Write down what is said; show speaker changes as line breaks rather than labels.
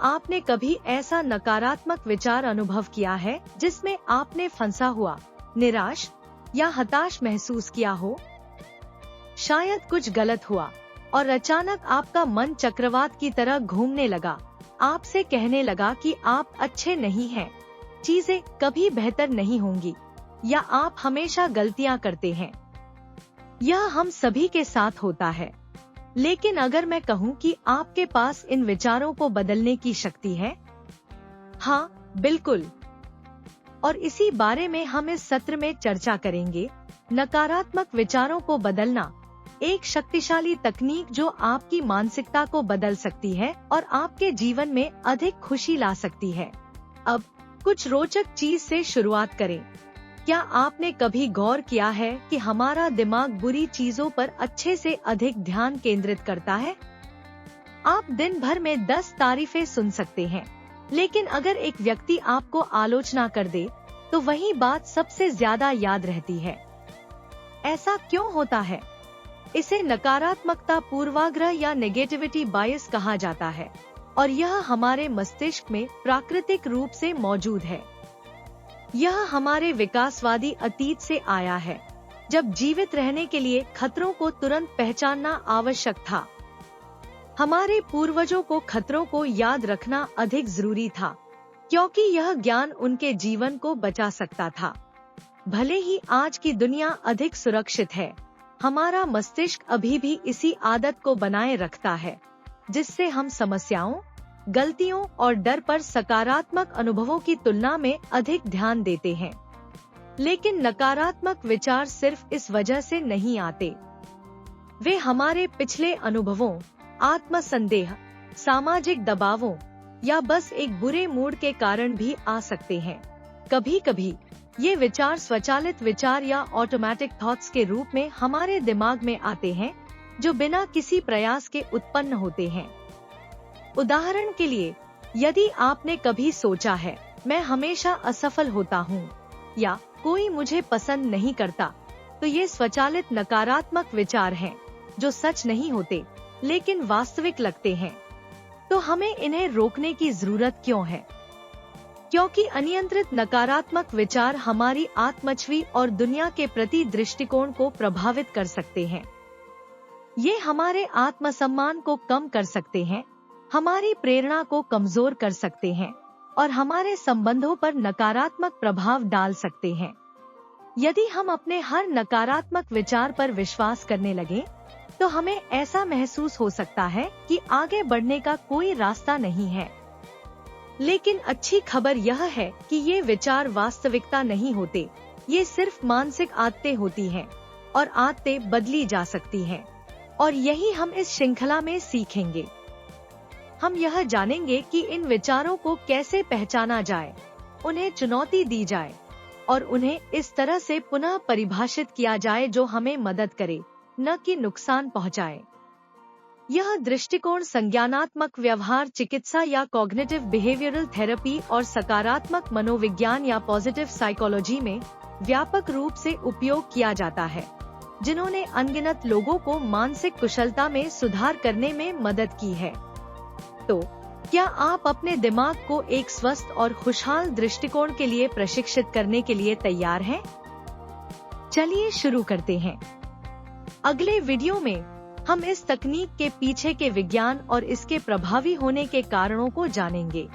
आपने कभी ऐसा नकारात्मक विचार अनुभव किया है जिसमें आपने फंसा हुआ, निराश या हताश महसूस किया हो? शायद कुछ गलत हुआ और अचानक आपका मन चक्रवात की तरह घूमने लगा, आपसे कहने लगा कि आप अच्छे नहीं हैं, चीजें कभी बेहतर नहीं होंगी, या आप हमेशा गलतियां करते हैं। यह हम सभी के साथ होता है। लेकिन अगर मैं कहूँ कि आपके पास इन विचारों को बदलने की शक्ति है? हाँ, बिल्कुल। और इसी बारे में हम इस सत्र में चर्चा करेंगे। नकारात्मक विचारों को बदलना, एक शक्तिशाली तकनीक जो आपकी मानसिकता को बदल सकती है और आपके जीवन में अधिक खुशी ला सकती है। अब कुछ रोचक चीज से शुरुआत करें। क्या आपने कभी गौर किया है कि हमारा दिमाग बुरी चीजों पर अच्छे से अधिक ध्यान केंद्रित करता है? आप दिन भर में 10 तारीफें सुन सकते हैं, लेकिन अगर एक व्यक्ति आपको आलोचना कर दे, तो वही बात सबसे ज्यादा याद रहती है। ऐसा क्यों होता है? इसे नकारात्मकता पूर्वाग्रह या नेगेटिविटी बायस कहा जाता है, और यह हमारे मस्तिष्क में प्राकृतिक रूप से मौजूद है। यह हमारे विकासवादी अतीत से आया है, जब जीवित रहने के लिए खतरों को तुरंत पहचानना आवश्यक था। हमारे पूर्वजों को खतरों को याद रखना अधिक जरूरी था, क्योंकि यह ज्ञान उनके जीवन को बचा सकता था। भले ही आज की दुनिया अधिक सुरक्षित है, हमारा मस्तिष्क अभी भी इसी आदत को बनाए रखता है, जिससे हम समस्याओं, गलतियों और डर पर सकारात्मक अनुभवों की तुलना में अधिक ध्यान देते हैं। लेकिन नकारात्मक विचार सिर्फ इस वजह से नहीं आते। वे हमारे पिछले अनुभवों, आत्मसंदेह, सामाजिक दबावों या बस एक बुरे मूड के कारण भी आ सकते हैं। कभी कभी ये विचार स्वचालित विचार या ऑटोमेटिक थॉट्स के रूप में हमारे दिमाग में आते हैं, जो बिना किसी प्रयास के उत्पन्न होते हैं। उदाहरण के लिए, यदि आपने कभी सोचा है, मैं हमेशा असफल होता हूँ, या कोई मुझे पसंद नहीं करता, तो ये स्वचालित नकारात्मक विचार हैं, जो सच नहीं होते, लेकिन वास्तविक लगते हैं। तो हमें इन्हें रोकने की जरूरत क्यों है? क्योंकि अनियंत्रित नकारात्मक विचार हमारी आत्मछवि और दुनिया के प्रति दृष्टिकोण को प्रभावित कर सकते हैं। ये हमारे आत्मसम्मान को कम कर सकते हैं, हमारी प्रेरणा को कमजोर कर सकते हैं और हमारे संबंधों पर नकारात्मक प्रभाव डाल सकते हैं। यदि हम अपने हर नकारात्मक विचार पर विश्वास करने लगे, तो हमें ऐसा महसूस हो सकता है कि आगे बढ़ने का कोई रास्ता नहीं है। लेकिन अच्छी खबर यह है कि ये विचार वास्तविकता नहीं होते, ये सिर्फ मानसिक आदतें होती हैं, और आदतें बदली जा सकती हैं। और यही हम इस श्रृंखला में सीखेंगे। हम यह जानेंगे कि इन विचारों को कैसे पहचाना जाए, उन्हें चुनौती दी जाए और उन्हें इस तरह से पुनः परिभाषित किया जाए जो हमें मदद करे, न कि नुकसान पहुंचाए। यह दृष्टिकोण संज्ञानात्मक व्यवहार चिकित्सा या कॉग्निटिव बिहेवियरल थेरेपी और सकारात्मक मनोविज्ञान या पॉजिटिव साइकोलॉजी में व्यापक रूप से उपयोग किया जाता है, जिन्होंने अनगिनत लोगों को मानसिक कुशलता में सुधार करने में मदद की है। तो क्या आप अपने दिमाग को एक स्वस्थ और खुशहाल दृष्टिकोण के लिए प्रशिक्षित करने के लिए तैयार हैं? चलिए शुरू करते हैं। अगले वीडियो में हम इस तकनीक के पीछे के विज्ञान और इसके प्रभावी होने के कारणों को जानेंगे।